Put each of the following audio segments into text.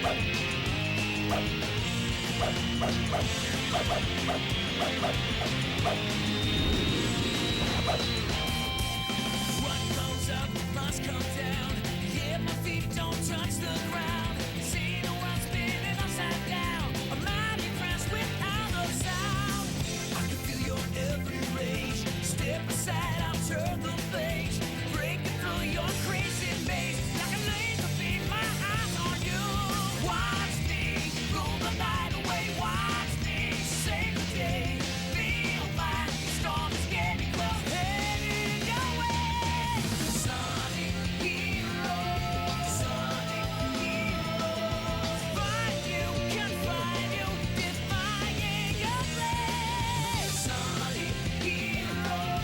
What goes up must come down. Yeah, my feet don't touch the ground. See the world spinning upside down. I'm not impressed with how the sound. I can feel your every rage. Step aside, I'll turn the page. Breaking through your crazy maze. Like a laser beam, my eyes on you. Watch me rule the night away. Watch me save the day. Feel like the storm is getting close. Heading your way. Sonic heroes. Sonic heroes. Find you, confine you, defying your place. Sonic heroes.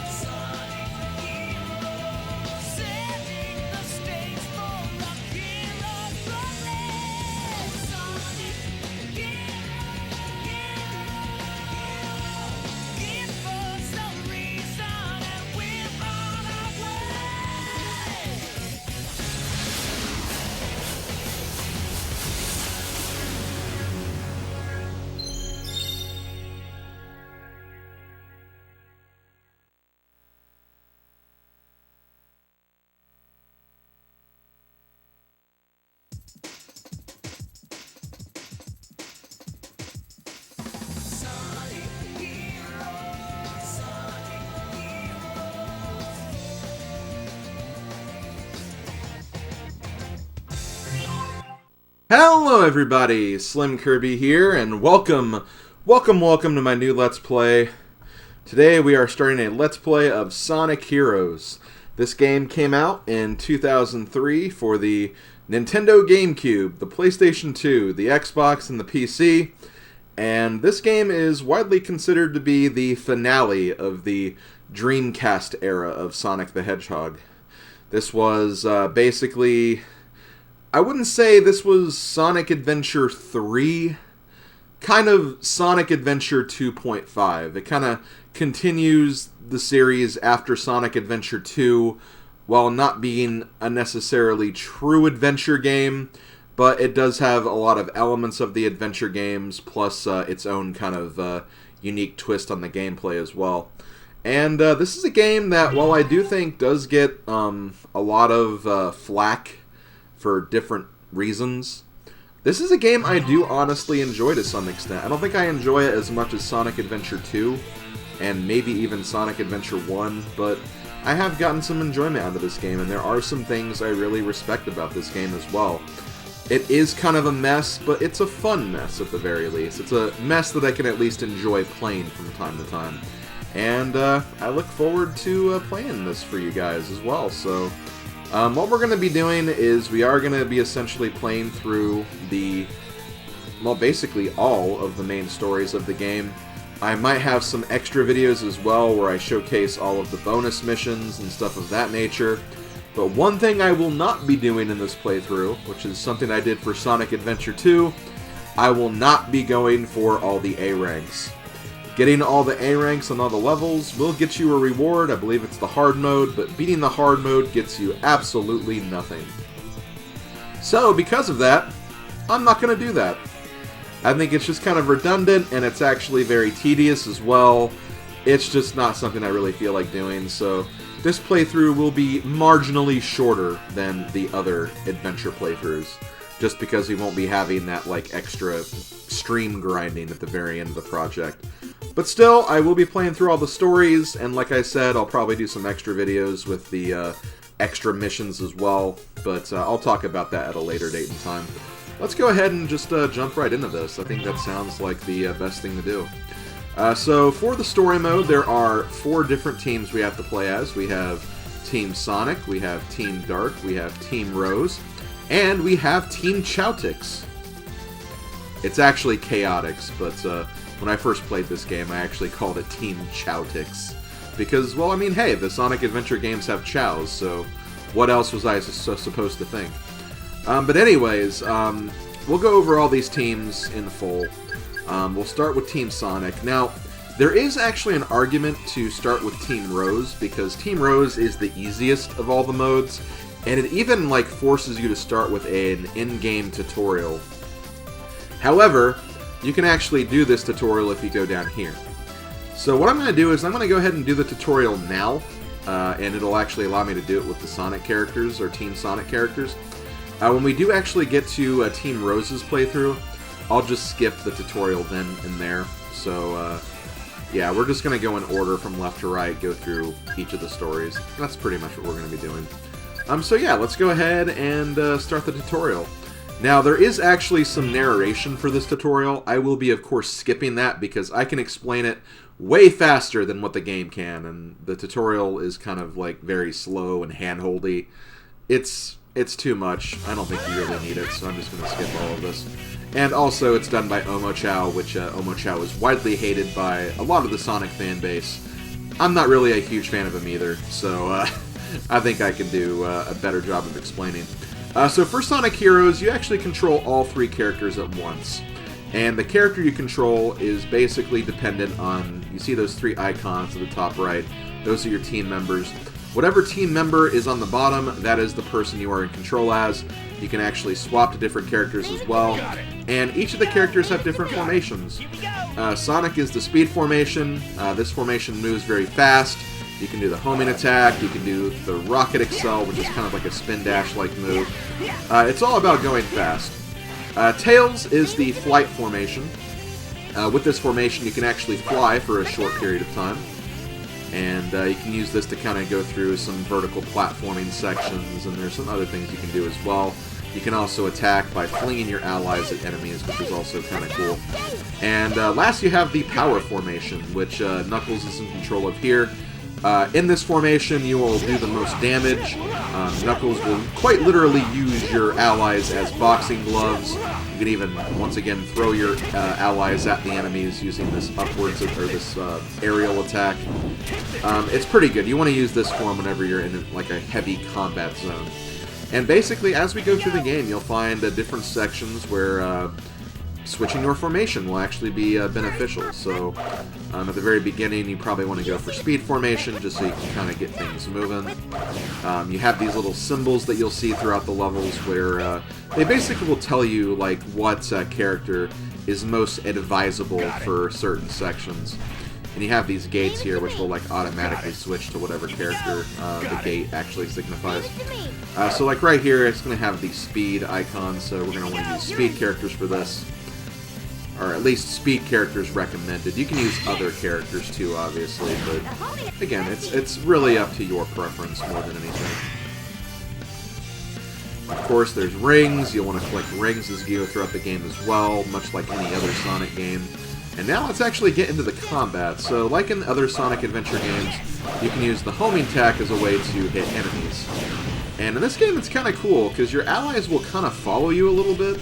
Sonic heroes. Setting the stage for a hero's parade. Sonic give us a reason and we're on our way. Sonic heroes, Sonic heroes. Hello everybody, SlimKirby here, and welcome to my new Let's Play. Today we are starting a Let's Play of Sonic Heroes. This game came out in 2003 for the Nintendo GameCube, the PlayStation 2, the Xbox, and the PC, and this game is widely considered to be the finale of the Dreamcast era of Sonic the Hedgehog. This was basically... I wouldn't say this was Sonic Adventure 3, kind of Sonic Adventure 2.5. It kind of continues the series after Sonic Adventure 2, while not being a necessarily true adventure game, but it does have a lot of elements of the adventure games, plus its own kind of unique twist on the gameplay as well. And this is a game that, while I do think does get a lot of flack for different reasons, this is a game I do honestly enjoy to some extent. I don't think I enjoy it as much as Sonic Adventure 2, and maybe even Sonic Adventure 1, but I have gotten some enjoyment out of this game, and there are some things I really respect about this game as well. It is kind of a mess, but it's a fun mess at the very least. It's a mess that I can at least enjoy playing from time to time. And I look forward to playing this for you guys as well, so... what we're going to be doing is we are going to be essentially playing through basically all of the main stories of the game. I might have some extra videos as well where I showcase all of the bonus missions and stuff of that nature. But one thing I will not be doing in this playthrough, which is something I did for Sonic Adventure 2, I will not be going for all the A ranks. Getting all the A ranks on all the levels will get you a reward. I believe it's the hard mode, but beating the hard mode gets you absolutely nothing. So, because of that, I'm not going to do that. I think it's just kind of redundant, and it's actually very tedious as well. It's just not something I really feel like doing, so this playthrough will be marginally shorter than the other adventure playthroughs, just because we won't be having that like extra stream grinding at the very end of the project. But still, I will be playing through all the stories, and like I said, I'll probably do some extra videos with the extra missions as well, but I'll talk about that at a later date and time. Let's go ahead and just jump right into this. I think that sounds like the best thing to do. So for the story mode, there are 4 different teams we have to play as. We have Team Sonic, we have Team Dark, we have Team Rose, and we have Team Chowtix. It's actually Chaotix, but when I first played this game, I actually called it Team Chowtix. Because, well, I mean, hey, the Sonic Adventure games have chows, so what else was I supposed to think? But anyways, we'll go over all these teams in full. We'll start with Team Sonic. Now, There is actually an argument to start with Team Rose, because Team Rose is the easiest of all the modes, and it even like forces you to start with an in-game tutorial. However, you can actually do this tutorial if you go down here. So what I'm going to do is I'm going to go ahead and do the tutorial now, and it'll actually allow me to do it with the Sonic characters, or Team Sonic characters. When we do actually get to Team Rose's playthrough, I'll just skip the tutorial then and there. So, yeah, we're just going to go in order from left to right, go through each of the stories. That's pretty much what we're going to be doing. So yeah, let's go ahead and start the tutorial. Now, there is actually some narration for this tutorial. I will be, of course, skipping that because I can explain it way faster than what the game can, and the tutorial is kind of like very slow and hand-holdy. It's too much. I don't think you really need it, so I'm just going to skip all of this. And also, it's done by Omochao, which Omochao is widely hated by a lot of the Sonic fan base. I'm not really a huge fan of him either, so I think I can do a better job of explaining. So for Sonic Heroes, you actually control all three characters at once. And the character you control is basically dependent on, you see those three icons at the top right, those are your team members. Whatever team member is on the bottom, that is the person you are in control as. You can actually swap to different characters as well. And each of the characters have different formations. Sonic is the speed formation. This formation moves very fast. You can do the homing attack, you can do the rocket excel, which is kind of like a spin dash-like move. It's all about going fast. Tails is the flight formation. With this formation, you can actually fly for a short period of time. And you can use this to kind of go through some vertical platforming sections, and there's some other things you can do as well. You can also attack by flinging your allies at enemies, which is also kind of cool. And last you have the power formation, which Knuckles is in control of here. In this formation, you will do the most damage. Knuckles will quite literally use your allies as boxing gloves. You can even, once again, throw your allies at the enemies using this upwards, or this aerial attack. It's pretty good. You want to use this form whenever you're in like a heavy combat zone. And basically, as we go through the game, you'll find different sections where switching your formation will actually be beneficial. So at the very beginning, you probably want to go for speed formation just so you can kind of get things moving. You have these little symbols that you'll see throughout the levels where they basically will tell you like what character is most advisable for certain sections. And you have these gates here which will like automatically switch to whatever character the gate actually signifies. So like right here, it's going to have the speed icon, so we're going to want to use speed characters for this. Or at least speed characters recommended. You can use other characters too, obviously, but again, it's really up to your preference more than anything. Of course, there's rings. You'll want to collect rings as you go throughout the game as well, much like any other Sonic game. And now let's actually get into the combat. So, like in other Sonic Adventure games, you can use the homing attack as a way to hit enemies. And in this game, it's kind of cool, because your allies will kind of follow you a little bit.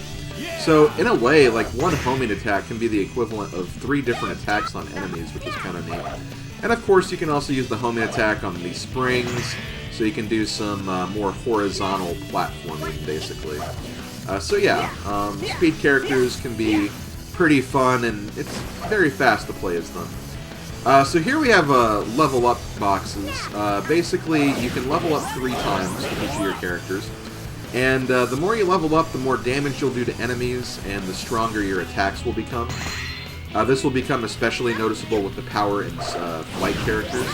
So, in a way, like, one homing attack can be the equivalent of 3 different attacks on enemies, which is kind of neat. And of course, you can also use the homing attack on the springs, so you can do some more horizontal platforming, basically. So yeah, speed characters can be pretty fun, and it's very fast to play as them. So here we have level up boxes. Basically, you can level up 3 times with each of your characters. And the more you level up, the more damage you'll do to enemies, and the stronger your attacks will become. This will become especially noticeable with the power and flight characters.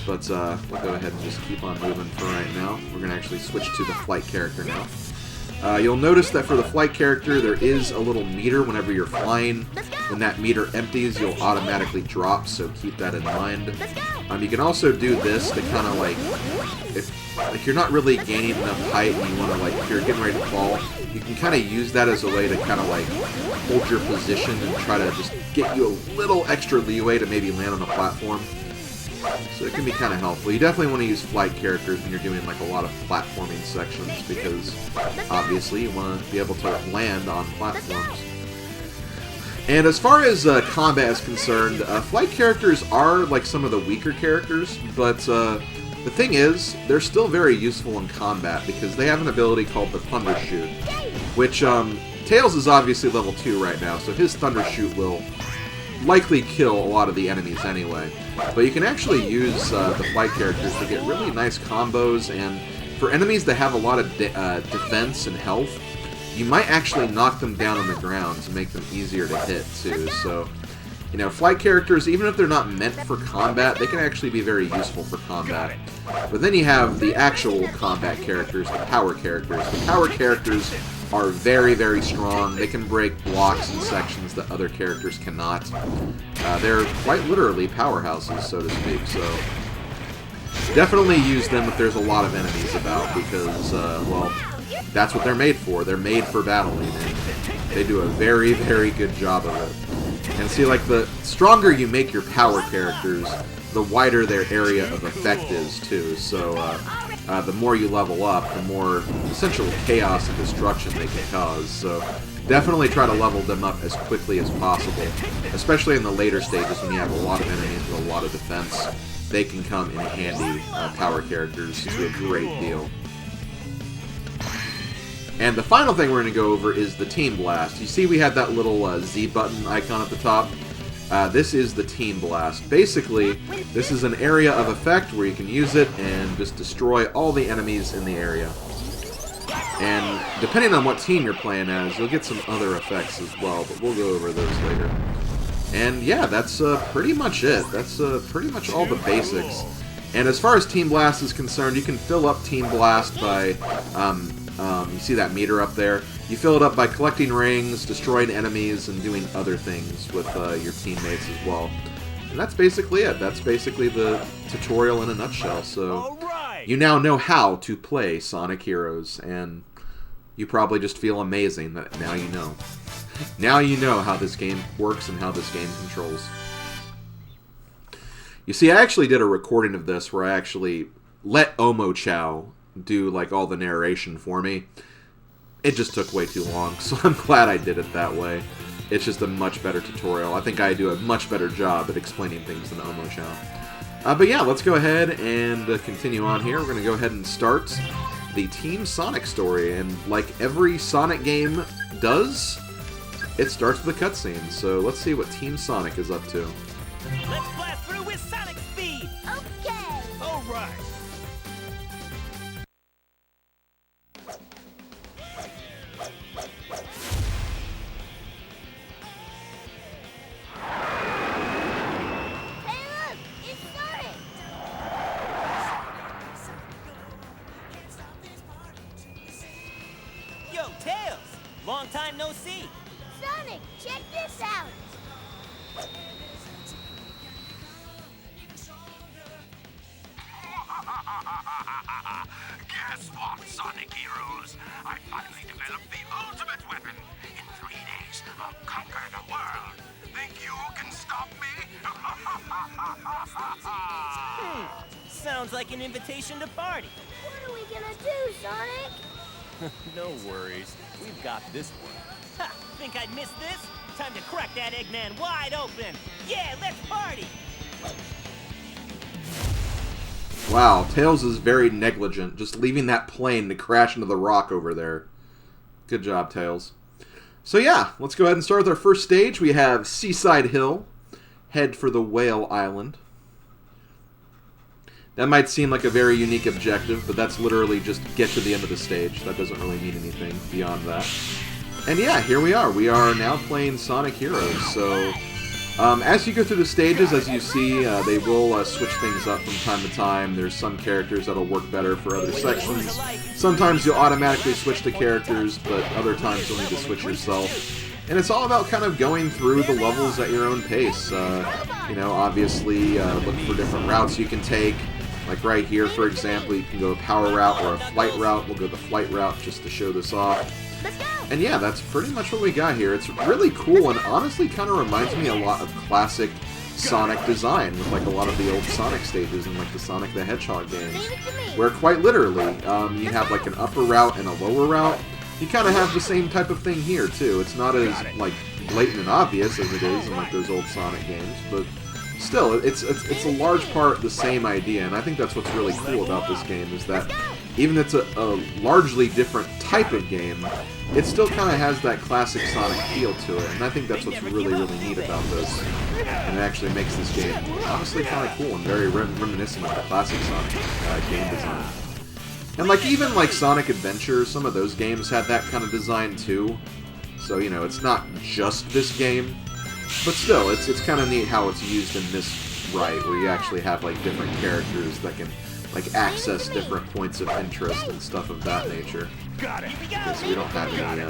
But we'll go ahead and just keep on moving for right now. We're going to actually switch to the flight character now. You'll notice that for the flight character, there is a little meter whenever you're flying. When that meter empties, you'll automatically drop, so keep that in mind. You can also do this to kind of like, if you're not really gaining enough height and you want to like, if you're getting ready to fall, you can kind of use that as a way to kind of like hold your position and try to just get you a little extra leeway to maybe land on a platform. So it can be kind of helpful. You definitely want to use flight characters when you're doing like a lot of platforming sections, because obviously you want to be able to land on platforms. And as far as combat is concerned, flight characters are like some of the weaker characters, but the thing is, they're still very useful in combat because they have an ability called the Thunder Shoot, which Tails is obviously level 2 right now, so his Thunder Shoot will likely kill a lot of the enemies anyway. But you can actually use the flight characters to get really nice combos, and for enemies that have a lot of defense and health, you might actually knock them down on the ground to make them easier to hit too. So, you know, flight characters, even if they're not meant for combat, they can actually be very useful for combat. But then you have the actual combat characters, the power characters. The power characters are very, very strong. They can break blocks and sections that other characters cannot. They're quite literally powerhouses, so to speak. So definitely use them if there's a lot of enemies about, because, well, that's what they're made for. They're made for battling, and they do a very, very good job of it. And see, like, the stronger you make your power characters, the wider their area of effect is, too. So, the more you level up, the more essential chaos and destruction they can cause. So, definitely try to level them up as quickly as possible, especially in the later stages when you have a lot of enemies with a lot of defense. They can come in handy, power characters, to a great deal. And the final thing we're going to go over is the Team Blast. You see we had that little Z button icon at the top? This is the Team Blast. Basically, this is an area of effect where you can use it and just destroy all the enemies in the area. And depending on what team you're playing as, you'll get some other effects as well, but we'll go over those later. And yeah, that's pretty much it. That's pretty much all the basics. And as far as Team Blast is concerned, you can fill up Team Blast by... you see that meter up there? You fill it up by collecting rings, destroying enemies, and doing other things with your teammates as well. And that's basically it. That's basically the tutorial in a nutshell. So you now know how to play Sonic Heroes, and you probably just feel amazing that now you know. Now you know how this game works and how this game controls. You see, I actually did a recording of this where I actually let Omo Chow do like all the narration for me. It just took way too long, so I'm glad I did it that way. It's just a much better tutorial. I think I do a much better job at explaining things than Omo Chow. But yeah, let's go ahead and continue on here. We're going to go ahead and start the Team Sonic story, and like every Sonic game does, it starts with a cutscene. So let's see what Team Sonic is up to. Let's blast through with Sonic speed! Okay! Alright! Yo, Tails! Long time no see! Sonic, check this out! Guess what, Sonic Heroes? I finally developed the ultimate weapon. In 3 days, I'll conquer the world. Think you can stop me? Sounds like an invitation to party. What are we gonna do, Sonic? No worries. We've got this one. Ha! Think I'd miss this? Time to crack that Eggman wide open! Yeah, let's party! Wow, Tails is very negligent, just leaving that plane to crash into the rock over there. Good job, Tails. So yeah, let's go ahead and start with our first stage. We have Seaside Hill. Head for the Whale Island. That might seem like a very unique objective, but that's literally just get to the end of the stage. That doesn't really mean anything beyond that. And yeah, here we are. We are now playing Sonic Heroes. So, as you go through the stages, as you see, they will switch things up from time to time. There's some characters that'll work better for other sections. Sometimes you'll automatically switch to characters, but other times you'll need to switch yourself. And it's all about kind of going through the levels at your own pace. You know, obviously, look for different routes you can take. Like right here, for example, you can go a power route or a flight route. We'll go the flight route just to show this off. And yeah, that's pretty much what we got here. It's really cool and honestly kind of reminds me a lot of classic Sonic design with like a lot of the old Sonic stages and like the Sonic the Hedgehog games. Where quite literally, you have like an upper route and a lower route. You kind of have the same type of thing here too. It's not as like blatant and obvious as it is in like those old Sonic games, but still, it's a large part the same idea, and I think that's what's really cool about this game is that even if it's a largely different type of game, it still kind of has that classic Sonic feel to it, and I think that's what's really, really neat about this. And it actually makes this game honestly kind of cool and very reminiscent of the classic Sonic game design. And like even like Sonic Adventure, some of those games had that kind of design too. So, you know, it's not just this game, but still, it's kind of neat how it's used in this right, where you actually have like different characters that can like access different points of interest and stuff of that nature. Got it. Because we don't have any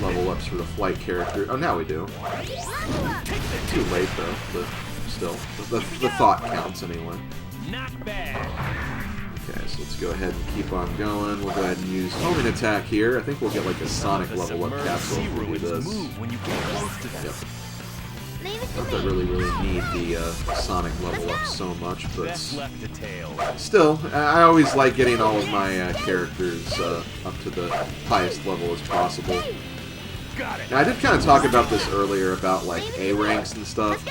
level ups for the flight character. Oh, now we do. Too late though, but still, the thought counts anyway. Not bad. Okay, so let's go ahead and keep on going. We'll go ahead and use homing attack here. I think we'll get like a Sonic level up capsule if we do this. Yep. Not that really need the Sonic level up so much, but still, I always like getting all of my characters up to the highest level as possible. Now, I did kind of talk about this earlier about like A ranks and stuff.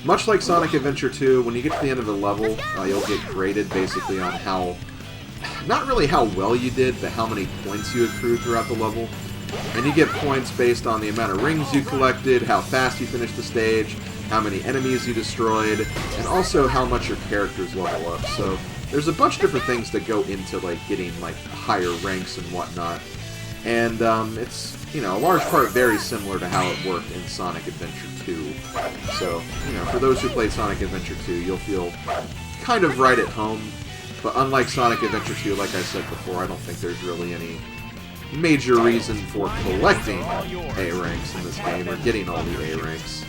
Much like Sonic Adventure 2, when you get to the end of the level, you'll get graded basically on how, not really how well you did, but how many points you accrued throughout the level. And you get points based on the amount of rings you collected, how fast you finished the stage, how many enemies you destroyed, and also how much your characters level up. So there's a bunch of different things that go into like getting like higher ranks and whatnot. And it's, you know, a large part very similar to how it worked in Sonic Adventure 2. So, you know, for those who played Sonic Adventure 2, you'll feel kind of right at home. But unlike Sonic Adventure 2, like I said before, I don't think there's really any major reason for collecting A ranks in this game, or getting all the A ranks.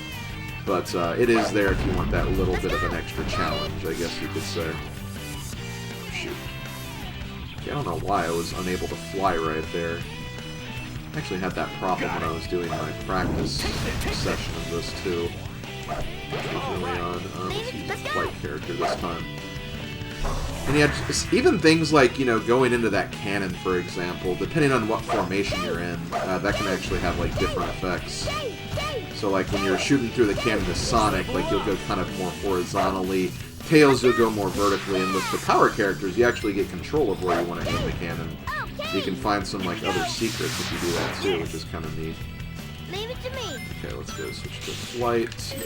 But it is there if you want that little bit of an extra challenge, I guess you could say. Shoot. Okay, I don't know why I was unable to fly right there. I actually had that problem when I was doing my practice session of this too. Early on. Let's use the flight character this time. And yeah, even things like, you know, going into that cannon, for example, depending on what formation you're in, that can actually have, like, different effects. So, like, when you're shooting through the cannon to Sonic, like, you'll go kind of more horizontally. Tails, you'll go more vertically. And with the power characters, you actually get control of where you want to aim the cannon. You can find some, like, other secrets if you do that, too, which is kind of neat. Leave it to me. Okay, let's go switch to flight.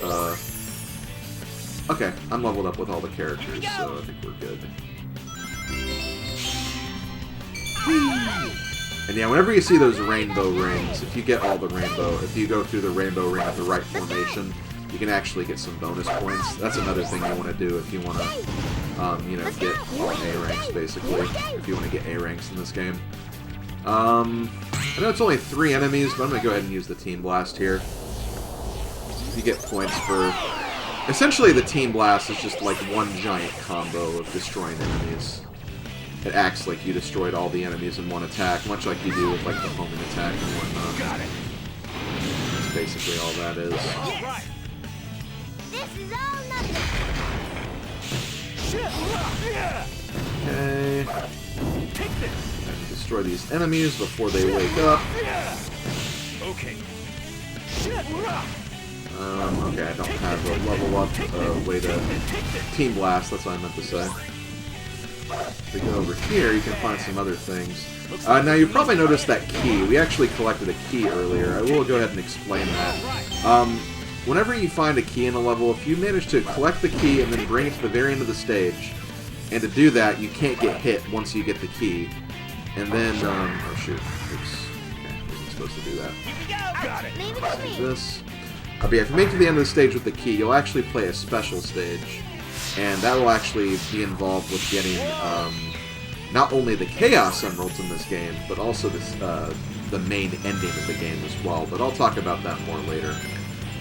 Okay, I'm leveled up with all the characters, so I think we're good. And yeah, whenever you see those rainbow rings, if you get all the rainbow, if you go through the rainbow ring at the right formation, you can actually get some bonus points. That's another thing you want to do if you want to, you know, get all A ranks, basically, if you want to get A ranks in this game. I know it's only 3 enemies, but I'm going to go ahead and use the Team Blast here. You get points for... Essentially, the Team Blast is just like one giant combo of destroying enemies. It acts like you destroyed all the enemies in one attack, much like you do with like the homing attack and whatnot. Got it. That's basically all that is. Yes. This is all nothing. Okay. And destroy these enemies before they wake up. Okay. Okay, I don't have a level up way to Team Blast, that's what I meant to say. If we go over here, you can find some other things. Now, you probably noticed that key. We actually collected a key earlier. I will go ahead and explain that. Whenever you find a key in a level, if you manage to collect the key and then bring it to the very end of the stage, and to do that, you can't get hit once you get the key. And then, oh shoot. Oops. Okay, I wasn't supposed to do that. Got it. Leave it to me. This. But yeah, if you make it to the end of the stage with the key, you'll actually play a special stage. And that will actually be involved with getting not only the Chaos Emeralds in this game, but also this, the main ending of the game as well. But I'll talk about that more later,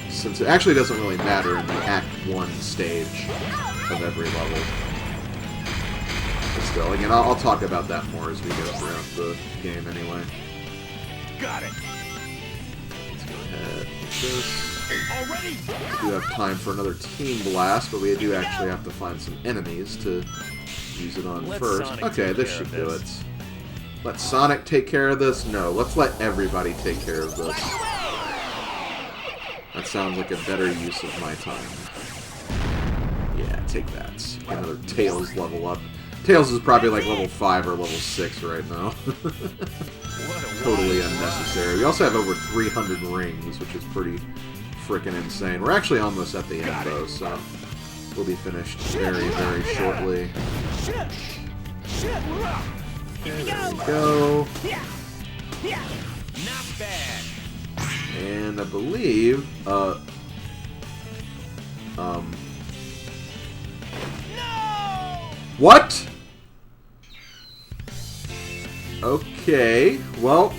since it actually doesn't really matter in the Act 1 stage of every level. But still, again, I'll talk about that more as we go throughout the game anyway. Got it. Let's go ahead with this. We do have time for another Team Blast, but we do actually have to find some enemies to use it on first. Okay, this should do it. Let Sonic take care of this? No, let's let everybody take care of this. That sounds like a better use of my time. Yeah, take that. Get another Tails level up. Tails is probably like level 5 or level 6 right now. Totally unnecessary. We also have over 300 rings, which is pretty freaking insane. We're actually almost at the end, though, so we'll be finished very, very shortly. There we go. Not bad. And I believe, What? Okay, well,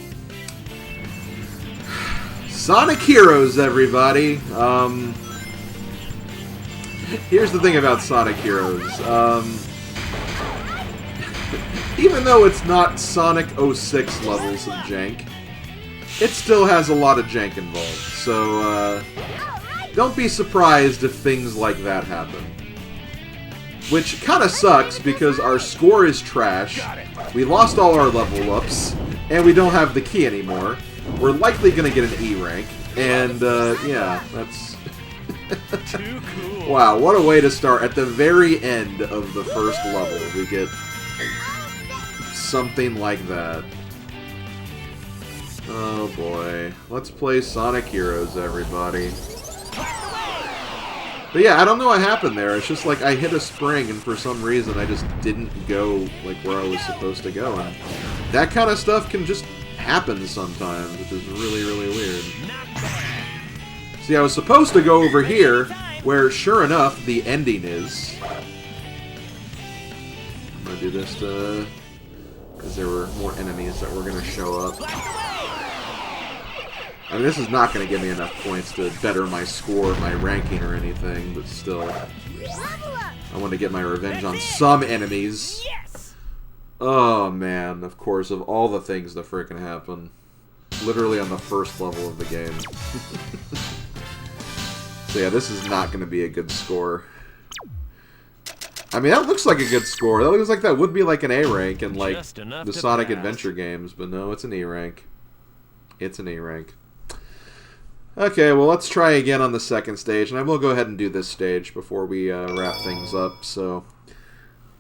Sonic Heroes, everybody. Here's the thing about Sonic Heroes. Even though it's not Sonic 06 levels of jank, it still has a lot of jank involved. So, don't be surprised if things like that happen. Which kind of sucks because our score is trash, we lost all our level ups, and we don't have the key anymore. We're likely going to get an E rank, and yeah, that's... Too cool. Wow, what a way to start. At the very end of the first level, we get something like that. Oh boy. Let's play Sonic Heroes, everybody. But yeah, I don't know what happened there. It's just like I hit a spring and for some reason I just didn't go like where I was supposed to go. And that kind of stuff can just happen sometimes, which is really, really weird. See, I was supposed to go over here where, sure enough, the ending is. I'm gonna do this because there were more enemies that were gonna show up. I mean, this is not going to give me enough points to better my score, my ranking, or anything, but still. I want to get my revenge on some enemies. Oh, man, of course, of all the things that frickin' happen. Literally on the first level of the game. So yeah, this is not going to be a good score. I mean, that looks like a good score. That looks like that would be like an A rank in like the Sonic Adventure games, but no, it's an E rank. It's an E rank. Okay, well, let's try again on the second stage, and I will go ahead and do this stage before we wrap things up, so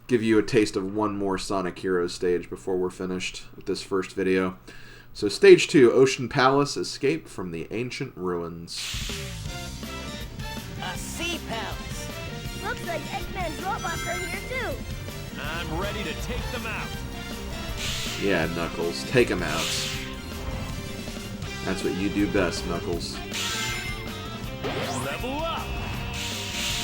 give you a taste of one more Sonic Heroes stage before we're finished with this first video. So stage 2, Ocean Palace, Escape from the Ancient Ruins. A sea palace. Looks like Eggman's robots are here too. I'm ready to take them out. Yeah, Knuckles, take them out. That's what you do best, Knuckles. Level up.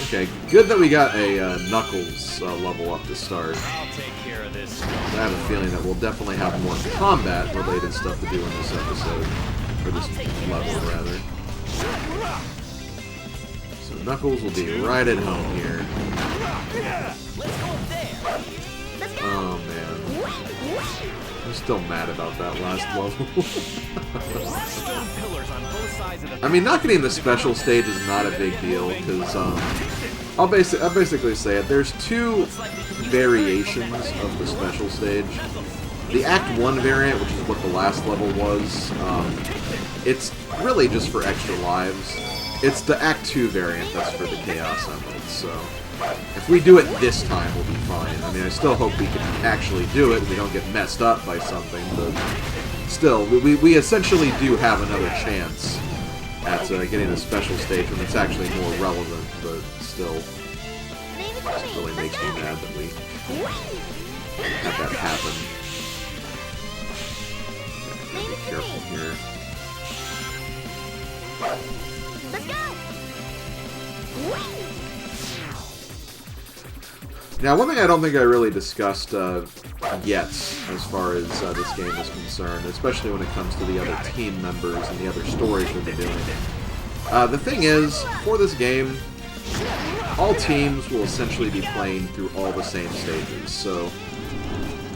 Okay, good that we got a Knuckles level up to start. I'll take care of this. I have a feeling that we'll definitely have more combat-related stuff to do in this episode. Or this level, rather. So Knuckles will be right at home here. Let's go there. Oh, man. I'm still mad about that last level. Stone pillars on both sides of the I mean, not getting the special stage is not a big deal, because, I'll basically say it. There's two variations of the special stage. The Act 1 variant, which is what the last level was, it's really just for extra lives. It's the Act 2 variant that's for the Chaos Emeralds, so if we do it this time, we'll be fine. I mean, I still hope we can actually do it and we don't get messed up by something, but still, we essentially do have another chance at getting a special stage when it's actually more relevant, but still, it really makes me mad that we had that happen. Gotta be careful here. Let's go. Now, one thing I don't think I really discussed yet, as far as this game is concerned, especially when it comes to the other team members and the other stories we'll be doing. The thing is, for this game, all teams will essentially be playing through all the same stages. So,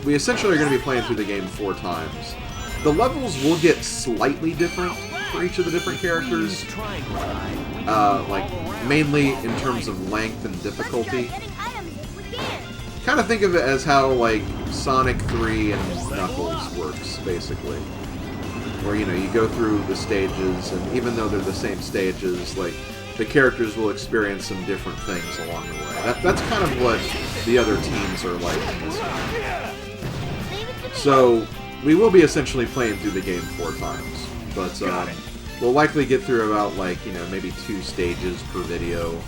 we essentially are going to be playing through the game 4 times. The levels will get slightly different for each of the different characters, like mainly in terms of length and difficulty. Kind of think of it as how, like, Sonic 3 and Knuckles works, basically. Where, you know, you go through the stages, and even though they're the same stages, like, the characters will experience some different things along the way. That's kind of what the other teams are like in this game. Leave it to me. So, we will be essentially playing through the game 4 times. But, we'll likely get through about, like, you know, maybe 2 stages per video.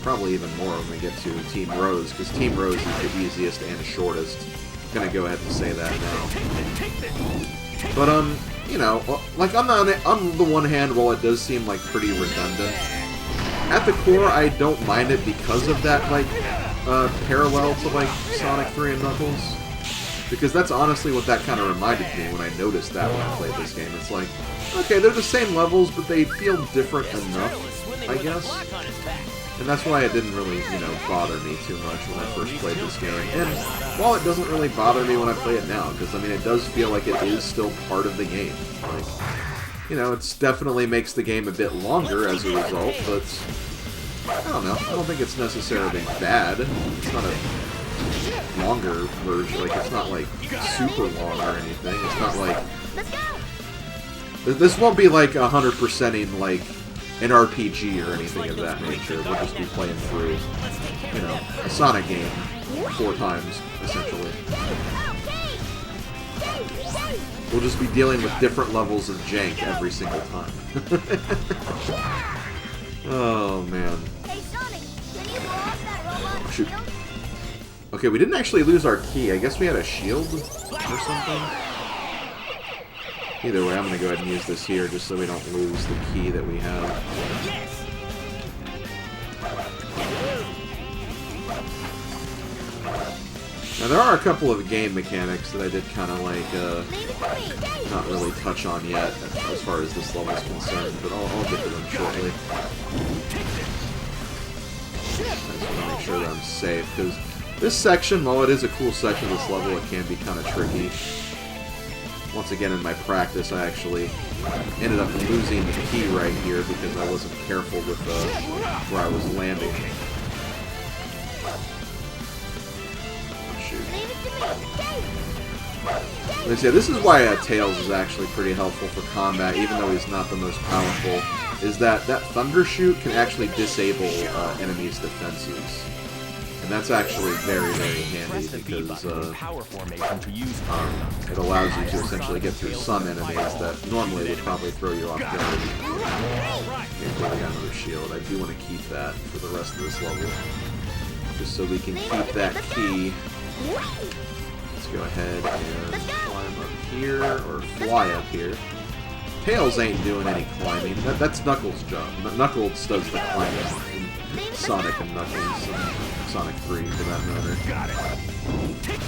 Probably even more when we get to Team Rose, because Team Rose is the easiest and shortest. I'm gonna go ahead and say that now. But, you know, like, on the one hand, while it does seem, like, pretty redundant, at the core, I don't mind it because of that, like, parallel to, like, Sonic 3 and Knuckles. Because that's honestly what that kind of reminded me when I noticed that when I played this game. It's like, okay, they're the same levels, but they feel different enough, I guess. And that's why it didn't really, you know, bother me too much when I first played this game. And while it doesn't really bother me when I play it now, because, I mean, it does feel like it is still part of the game. Like, you know, it definitely makes the game a bit longer as a result, but I don't know. I don't think it's necessarily bad. It's not a longer version. Like, it's not, like, super long or anything. It's not like... Let's go. This won't be, like, 100%ing, like, an RPG or anything of that nature. We'll just be playing through, you know, a Sonic game 4 times, essentially. We'll just be dealing with different levels of jank every single time. Oh, man. Hey, Sonic, can you blow off that robot Shoot. shield? Okay, we didn't actually lose our key. I guess we had a shield or something. Either way, I'm going to go ahead and use this here just so we don't lose the key that we have. Now, there are a couple of game mechanics that I did kind of like, Leave it to me. not really touch on yet as far as this level is concerned, but I'll get to them shortly. I just want to make sure that I'm safe, because this section, while it is a cool section of this level, it can be kind of tricky. Once again, in my practice, I actually ended up losing the key right here because I wasn't careful with where I was landing. Oh, shoot. Leave it to me. Like I said, this is why Tails is actually pretty helpful for combat, even though he's not the most powerful, is that Thunder Shoot can actually disable enemies' defenses. And that's actually very, very handy because it allows you to essentially get through some enemies that normally would probably throw you off guard. Okay, we got another shield. I do want to keep that for the rest of this level, just so we can keep that key. Let's go ahead and climb up here, or fly up here. Tails ain't doing any climbing. That's Knuckles' job. Knuckles does the climbing in Sonic and Knuckles, and Sonic 3 for that matter. Got it. Take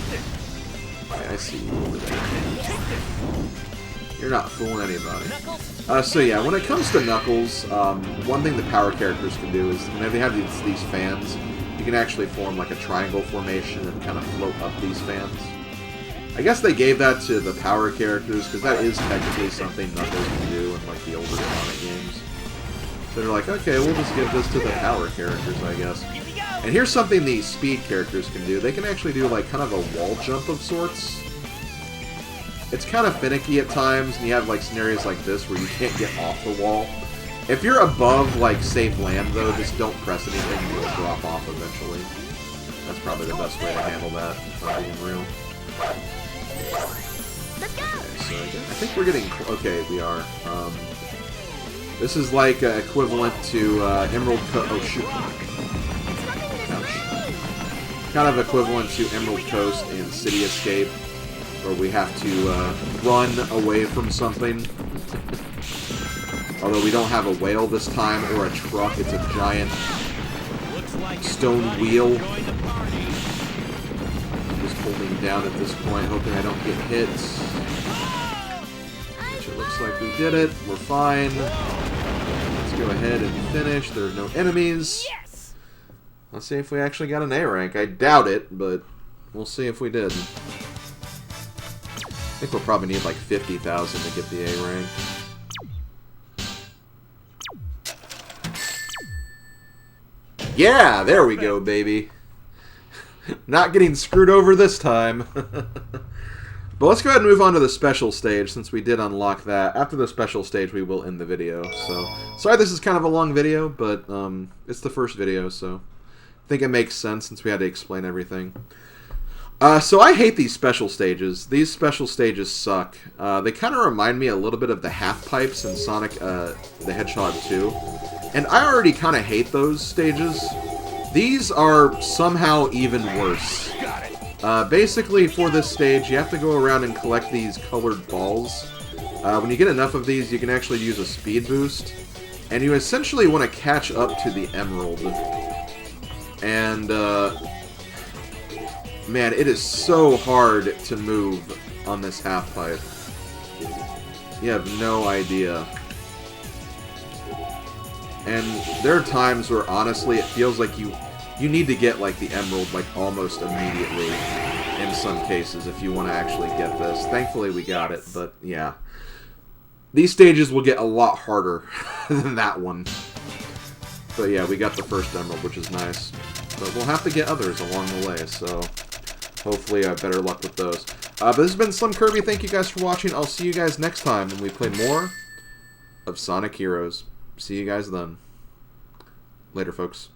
this. Okay, I see you over there. You're not fooling anybody. Knuckles. So yeah, when it comes to Knuckles, one thing the power characters can do is whenever they have these fans, you can actually form like a triangle formation and kind of float up these fans. I guess they gave that to the power characters because that is technically something Knuckles can do in like the older Sonic games. So they're like, okay, we'll just give this to the power characters, I guess. And here's something the speed characters can do. They can actually do like kind of a wall jump of sorts. It's kind of finicky at times, and you have like scenarios like this where you can't get off the wall. If you're above like safe land though, just don't press anything and you'll drop off eventually. That's probably the best way to handle that, if I'm being real. Let's go. Okay, so I think we're getting... Okay, we are. This is like equivalent to Emerald Coast... Oh, shoot. Ouch. Kind of equivalent to Emerald Coast in City Escape, where we have to run away from something. Although we don't have a whale this time, or a truck. It's a giant stone wheel. Just holding down at this point, hoping I don't get hit. Which it looks like we did it. We're fine. Let's go ahead and finish. There are no enemies. Yes. Let's see if we actually got an A rank. I doubt it, but we'll see if we did. I think we'll probably need like 50,000 to get the A rank. Yeah, there we go, baby. Not getting screwed over this time. But let's go ahead and move on to the special stage, since we did unlock that. After the special stage, we will end the video. So, sorry this is kind of a long video, but it's the first video, so I think it makes sense since we had to explain everything. So I hate these special stages. These special stages suck. They kind of remind me a little bit of the half pipes in Sonic the Hedgehog 2. And I already kind of hate those stages. These are somehow even worse. Basically, for this stage, you have to go around and collect these colored balls. When you get enough of these, you can actually use a speed boost. And you essentially want to catch up to the emerald. And, man, it is so hard to move on this half-pipe. You have no idea. And there are times where, honestly, it feels like you need to get, like, the emerald, like, almost immediately in some cases if you want to actually get this. Thankfully, we got it, but, yeah. These stages will get a lot harder than that one. But, yeah, we got the first emerald, which is nice. But we'll have to get others along the way, so hopefully I have better luck with those. But this has been SlimKirby. Thank you guys for watching. I'll see you guys next time when we play more of Sonic Heroes. See you guys then. Later, folks.